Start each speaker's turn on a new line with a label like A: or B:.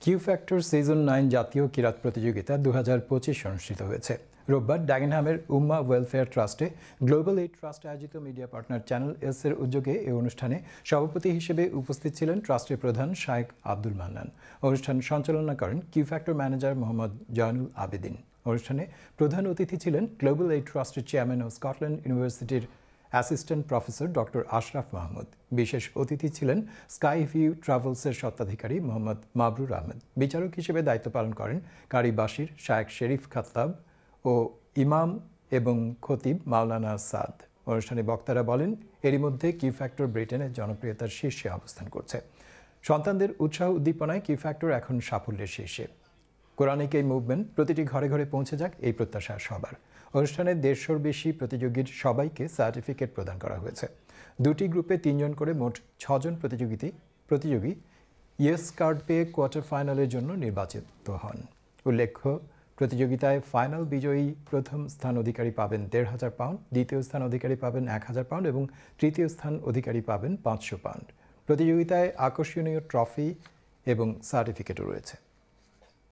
A: Q factor season 9 জাতীয় কিরাত প্রতিযোগিতা 2025 অনুষ্ঠিত হয়েছে। রোববার ড্যাগেনহামের উম্মা ওয়েলফেয়ার ট্রাস্টে গ্লোবাল এইড ট্রাস্ট আয়োজিত মিডিয়া পার্টনার চ্যানেল এস-এর উদ্যোগে এই অনুষ্ঠানে সভাপতি হিসেবে উপস্থিত ছিলেন ট্রাস্টের প্রধান শায়েখ আব্দুল মান্নান। অনুষ্ঠান সঞ্চালনা করেন Q factor manager Mohammad Zainul Abedin. অনুষ্ঠানে প্রধান অতিথি ছিলেন গ্লোবাল এইড ট্রাস্টের চেয়ারম্যান ও স্কটল্যান্ড ইউনিভার্সিটির assistant professor doctor Ashraf Mahmud. বিশেষ অতিথি ছিলেন স্কাই ভিউ ট্রাভেলসের স্বত্বাধিকারী মোহাম্মদ মাবরুর আহমেদ। বিচারক হিসেবে দায়িত্ব পালন করেন কারি বাশির, শায়েখ শেরিফ খাত্তাব ও ইমাম এবং খতিব মাওলানা সাদ। অনুষ্ঠানে বক্তারা বলেন, এরই মধ্যে কিউ ফ্যাক্টর ব্রিটেনের জনপ্রিয়তার শীর্ষে অবস্থান করছে। সন্তানদের উৎসাহ উদ্দীপনায় কিউ ফ্যাক্টর এখন সাফল্যের শীর্ষে। কোরআনিক এই মুভমেন্ট প্রতিটি ঘরে ঘরে পৌঁছে যাক, এই প্রত্যাশা সবার। অনুষ্ঠানে 150-র বেশি প্রতিযোগীর সবাইকে সার্টিফিকেট প্রদান করা হয়েছে। দুটি গ্রুপে 3 জন করে মোট 6 জন প্রতিযোগী ইয়েস কার্ড পেয়ে কোয়ার্টার ফাইনালের জন্য নির্বাচিত হন। উল্লেখ্য, প্রতিযোগিতায় ফাইনাল বিজয়ী প্রথম স্থান অধিকারী পাবেন 1,500 পাউন্ড, দ্বিতীয় স্থান অধিকারী পাবেন 1,000 পাউন্ড এবং তৃতীয় স্থান অধিকারী পাবেন 500 পাউন্ড। প্রতিযোগিতায় আকর্ষণীয় ট্রফি এবং সার্টিফিকেটও রয়েছে।